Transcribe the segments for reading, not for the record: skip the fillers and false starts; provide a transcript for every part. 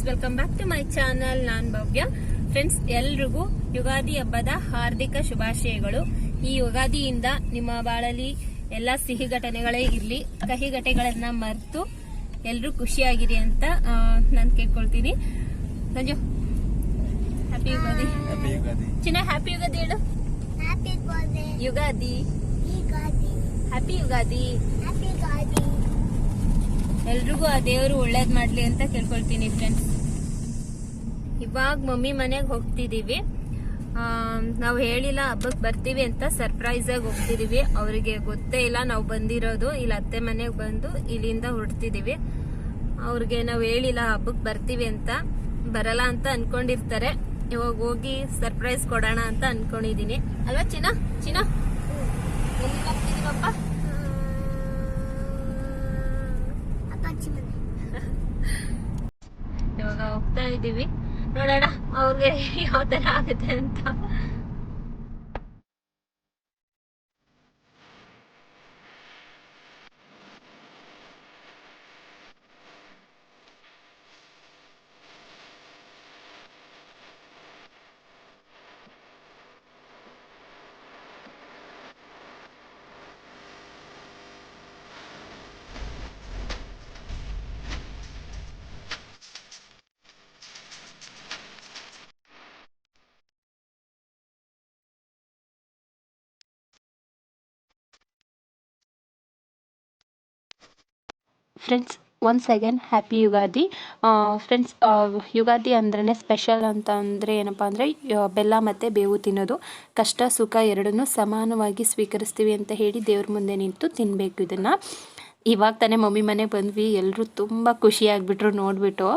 Friends, welcome back to my channel. ನಾನ್ Bhavya. Friends, ಎಲ್ರಿಗೂ ಯುಗಾದಿ ಹಬ್ಬದ ಹಾರ್ದಿಕ ಶುಭಾಶಯಗಳು. ಈ ಯುಗಾದಿಯಿಂದ ನಿಮ್ಮ ಬಾಳಲ್ಲಿ ಎಲ್ಲಾ ಸಿಹಿ ಘಟನೆಗಳೇ ಇರ್ಲಿ, ಕಹಿ ಘಟನೆಗಳನ್ನ ಮರೆತು ಎಲ್ರು ಖುಷಿಯಾಗಿರಿ ಅಂತ ನಾನು ಕೇಳ್ಕೊಳ್ತೀನಿ. ಸಂಜು, ಹ್ಯಾಪಿ ಯುಗಾದಿ. ಚಿನ್ನ, ಹ್ಯಾಪಿ ಯುಗಾದಿ ಹೇಳು. ಯುಗಾದಿ, ಹ್ಯಾಪಿ ಯುಗಾದಿ. ಎಲ್ರಿಗೂ ಆ ದೇವರು ಒಳ್ಳೇದ್ ಮಾಡ್ಲಿ ಅಂತ ಕೇಳ್ಕೊಳ್ತೀನಿ. ಫ್ರೆಂಡ್ಸ್, ಇವಾಗ ಮಮ್ಮಿ ಮನೆಗೆ ಹೋಗ್ತಿದೀವಿ. ನಾವು ಹೇಳಿಲ್ಲ ಹಬ್ಬಕ್ಕೆ ಬರ್ತೀವಿ ಅಂತ, ಸರ್ಪ್ರೈಸ್ ಆಗಿ ಹೋಗ್ತಿದೀವಿ. ಅವರಿಗೆ ಗೊತ್ತೇ ಇಲ್ಲ ನಾವು ಬಂದಿರೋದು. ಇಲ್ಲಿ ಅತ್ತೆ ಮನೆಗೆ ಬಂದು ಇಲ್ಲಿಂದ ಹೊರಡ್ತಿದೀವಿ. ಅವ್ರಿಗೆ ನಾವು ಹೇಳಿಲ್ಲ ಹಬ್ಬಕ್ಕೆ ಬರ್ತೀವಿ ಅಂತ, ಬರಲ್ಲ ಅಂತ ಅನ್ಕೊಂಡಿರ್ತಾರೆ. ಇವಾಗ ಹೋಗಿ ಸರ್ಪ್ರೈಸ್ ಕೊಡೋಣ ಅಂತ ಅನ್ಕೊಂಡಿದೀನಿ. ಅಲ್ವಾ ಚಿನ್ನ? ಚಿನ್ನ, ಎಲ್ಲಿ ಹೋಗ್ತಿದೀವಪ್ಪ? ಇವಾಗ ಹೋಗ್ತಾ ಇದೀವಿ. ನೋಡೋಣ ಅವ್ರಿಗೆ ಯಾವ ತರ ಆಗುತ್ತೆ ಅಂತ. Friends, once again happy Ugadi. Friends, Ugadi ಅಂದ್ರೇ ಸ್ಪೆಷಲ್ ಅಂತ ಅಂದರೆ ಏನಪ್ಪ ಅಂದರೆ ಬೆಲ್ಲ ಮತ್ತು ಬೇವು ತಿನ್ನೋದು. ಕಷ್ಟ ಸುಖ ಎರಡನ್ನೂ ಸಮಾನವಾಗಿ ಸ್ವೀಕರಿಸ್ತೀವಿ ಅಂತ ಹೇಳಿ ದೇವ್ರ ಮುಂದೆ ನಿಂತು ತಿನ್ನಬೇಕು ಇದನ್ನು. ಇವಾಗ ತಾನೇ ಮಮ್ಮಿ ಮನೆಗೆ ಬಂದ್ವಿ. ಎಲ್ಲರೂ ತುಂಬ ಖುಷಿಯಾಗಿಬಿಟ್ರು ನೋಡಿಬಿಟ್ಟು.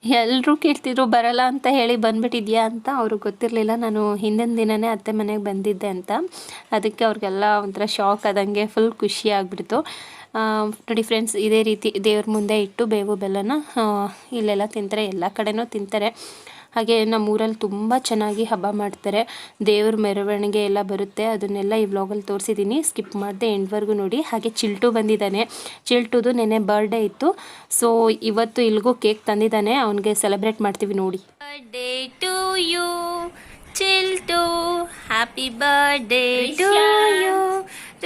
ಎಲ್ಲರೂ ಕೇಳ್ತಿದ್ರು ಬರಲ್ಲ ಅಂತ ಹೇಳಿ ಬಂದ್ಬಿಟ್ಟಿದ್ಯಾ ಅಂತ. ಅವ್ರಿಗೆ ಗೊತ್ತಿರಲಿಲ್ಲ ನಾನು ಹಿಂದಿನ ದಿನವೇ ಅತ್ತೆ ಮನೆಗೆ ಬಂದಿದ್ದೆ ಅಂತ. ಅದಕ್ಕೆ ಅವ್ರಿಗೆಲ್ಲ ಒಂಥರ ಶಾಕ್ ಆದಂಗೆ ಫುಲ್ ಖುಷಿ ಆಗಿಬಿಡ್ತು. ನೋಡಿ ಫ್ರೆಂಡ್ಸ್, ಇದೇ ರೀತಿ ದೇವ್ರ ಮುಂದೆ ಇಟ್ಟು ಬೇವು ಬೆಲ್ಲನ ಇಲ್ಲೆಲ್ಲ ತಿಂತಾರೆ, ಎಲ್ಲ ಕಡೆನೂ ತಿಂತಾರೆ. ಹಾಗೆ ನಮ್ಮೂರಲ್ಲಿ ತುಂಬ ಚೆನ್ನಾಗಿ ಹಬ್ಬ ಮಾಡ್ತಾರೆ. ದೇವ್ರ ಮೆರವಣಿಗೆ ಎಲ್ಲ ಬರುತ್ತೆ, ಅದನ್ನೆಲ್ಲ ಈ ವ್ಲಾಗಲ್ಲಿ ತೋರಿಸಿದ್ದೀನಿ. ಸ್ಕಿಪ್ ಮಾಡದೆ ಎಂಡ್ವರೆಗೂ ನೋಡಿ. ಹಾಗೆ ಚಿಲ್ಟು ಬಂದಿದ್ದಾನೆ. ಚಿಲ್ಟುದು ನೆನ್ನೆ ಬರ್ಡೇ ಇತ್ತು, ಸೊ ಇವತ್ತು ಇಲ್ಗೂ ಕೇಕ್ ತಂದಿದ್ದಾನೆ. ಅವನಿಗೆ ಸೆಲೆಬ್ರೇಟ್ ಮಾಡ್ತೀವಿ ನೋಡಿ. Birthday to you Chiltu, happy birthday to you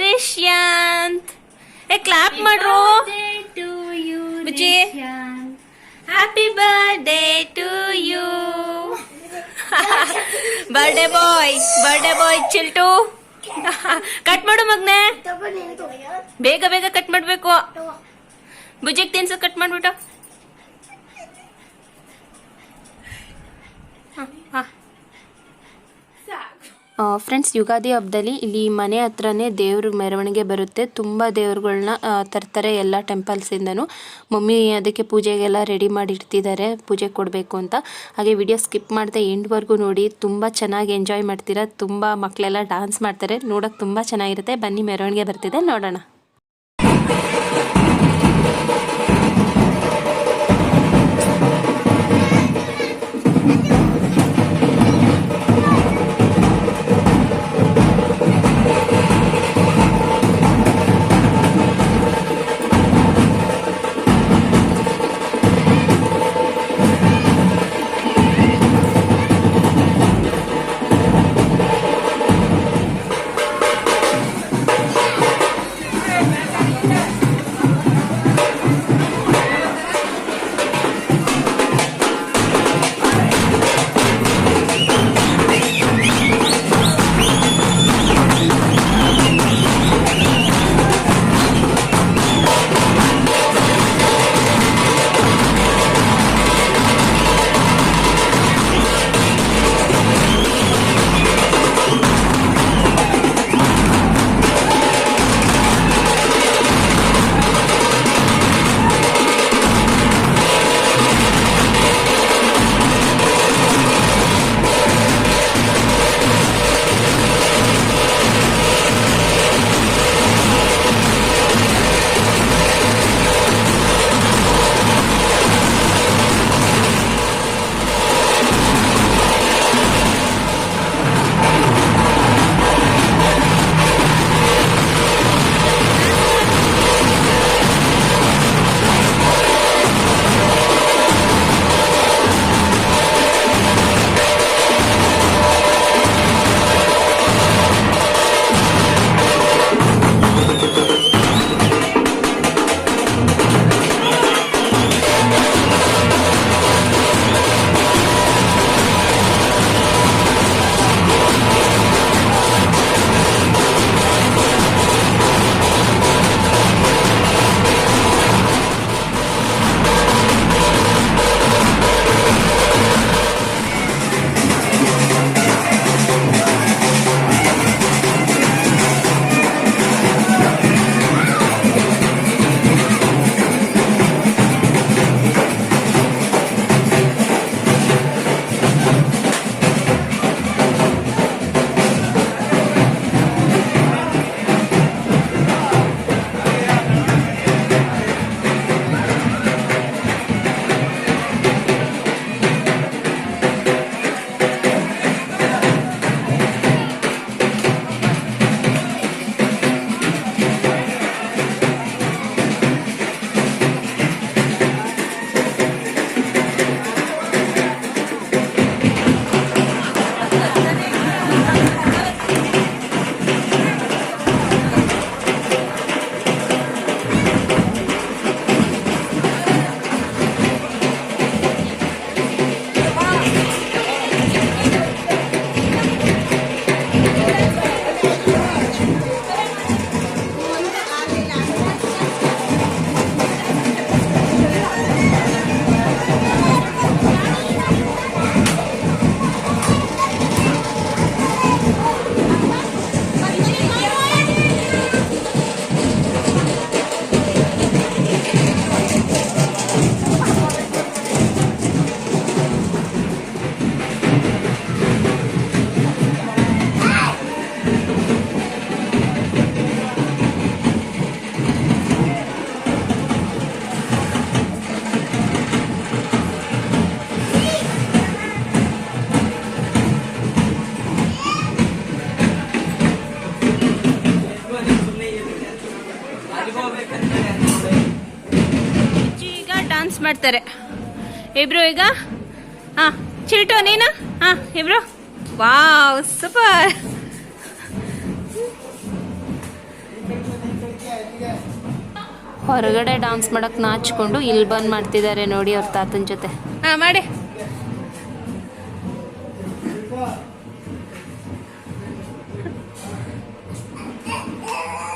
Rishyanth. Clap ಮಾಡ್ರು Bujji. Happy birthday to you. Birthday boy Chiltu. Cut ಮಾಡು ಮಗ್ನೆ, ಬೇಗ ಬೇಗ ಕಟ್ ಮಾಡ್ಬೇಕು. ಬುಜ್ಜಿಗೆ ತಿನ್ಸು, ಕಟ್ ಮಾಡ್ಬಿಟ್ಟು. ಫ್ರೆಂಡ್ಸ್, ಯುಗಾದಿ ಹಬ್ಬದಲ್ಲಿ ಇಲ್ಲಿ ಮನೆ ಹತ್ರನೇ ದೇವ್ರ ಮೆರವಣಿಗೆ ಬರುತ್ತೆ. ತುಂಬ ದೇವ್ರುಗಳ್ನ ತರ್ತಾರೆ ಎಲ್ಲ ಟೆಂಪಲ್ಸಿಂದನೂ. ಮಮ್ಮಿ ಅದಕ್ಕೆ ಪೂಜೆಗೆಲ್ಲ ರೆಡಿ ಮಾಡಿ ಇಡ್ತಿದ್ದಾರೆ, ಪೂಜೆ ಕೊಡಬೇಕು ಅಂತ. ಹಾಗೆ ವಿಡಿಯೋ ಸ್ಕಿಪ್ ಮಾಡದೆ ಎಂಡ್ವರೆಗೂ ನೋಡಿ. ತುಂಬ ಚೆನ್ನಾಗಿ ಎಂಜಾಯ್ ಮಾಡ್ತೀರಾ. ತುಂಬ ಮಕ್ಕಳೆಲ್ಲ ಡ್ಯಾನ್ಸ್ ಮಾಡ್ತಾರೆ, ನೋಡೋಕೆ ತುಂಬ ಚೆನ್ನಾಗಿರುತ್ತೆ. ಬನ್ನಿ, ಮೆರವಣಿಗೆ ಬರ್ತಿದೆ, ನೋಡೋಣ. ಮಾಡ್ತಾರೆ ಇಬ್ರು ಈಗ. ಹಾಂ ಚಿಲ್ಟು ನೀನು. ಹಾಂ ಇಬ್ರು. Wow super. ಹೊರಗಡೆ ಡಾನ್ಸ್ ಮಾಡಕ್ಕೆ ನಾಚಿಕೊಂಡು ಇಲ್ಲಿ ಬಂದು ಮಾಡ್ತಿದ್ದಾರೆ ನೋಡಿ ಅವ್ರ ತಾತನ ಜೊತೆ. ಹಾಂ ಮಾಡಿ.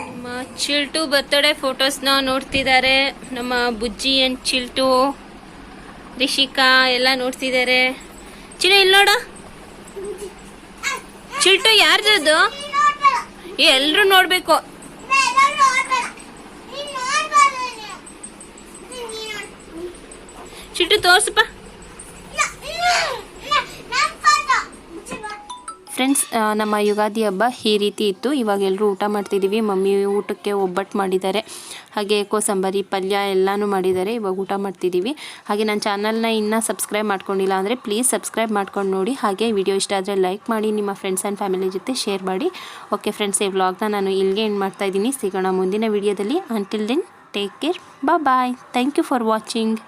ನಮ್ಮ ಚಿಲ್ಟು ಬರ್ತಡೇ ಫೋಟೋಸ್ನ ನೋಡ್ತಿದ್ದಾರೆ. ನಮ್ಮ ಬುಜ್ಜಿ ಅಂಡ್ ಚಿಲ್ಟು, ರಿಷಿಕಾ ಎಲ್ಲ ನೋಡ್ತಿದ್ದಾರೆ. ಚಿಲ್ಟು ಇಲ್ಲಿ ನೋಡು. ಚಿಲ್ಟು ಯಾರ್ದು? ಎಲ್ಲರೂ ನೋಡ್ಬೇಕು. ಚಿಲ್ಟು ತೋರ್ಸಪ್ಪ. ಫ್ರೆಂಡ್ಸ್, ನಮ್ಮ ಯುಗಾದಿ ಹಬ್ಬ ಈ ರೀತಿ ಇತ್ತು. ಇವಾಗ ಎಲ್ಲರೂ ಊಟ ಮಾಡ್ತಿದ್ದೀವಿ. ಮಮ್ಮಿ ಊಟಕ್ಕೆ ಒಬ್ಬಟ್ಟು ಮಾಡಿದ್ದಾರೆ, ಹಾಗೆ ಕೋಸಂಬರಿ ಪಲ್ಯ ಎಲ್ಲನೂ ಮಾಡಿದ್ದಾರೆ. ಇವಾಗ ಊಟ ಮಾಡ್ತಿದ್ದೀವಿ. ಹಾಗೆ ನನ್ನ ಚಾನಲ್ನ ಇನ್ನೂ ಸಬ್ಸ್ಕ್ರೈಬ್ ಮಾಡ್ಕೊಂಡಿಲ್ಲ ಅಂದರೆ ಪ್ಲೀಸ್ ಸಬ್ಸ್ಕ್ರೈಬ್ ಮಾಡ್ಕೊಂಡು ನೋಡಿ. ಹಾಗೆ ವಿಡಿಯೋ ಇಷ್ಟ ಆದರೆ ಲೈಕ್ ಮಾಡಿ, ನಿಮ್ಮ ಫ್ರೆಂಡ್ಸ್ ಆ್ಯಂಡ್ ಫ್ಯಾಮಿಲಿ ಜೊತೆ ಶೇರ್ ಮಾಡಿ. ಓಕೆ ಫ್ರೆಂಡ್ಸ್, ಈ ವ್ಲಾಗ್ನ ನಾನು ಇಲ್ಲಿಗೆ ಎಂಡ್ ಮಾಡ್ತಾಯಿದ್ದೀನಿ. ಸಿಗೋಣ ಮುಂದಿನ ವಿಡಿಯೋದಲ್ಲಿ. Until then take care, bye. Thank you for watching.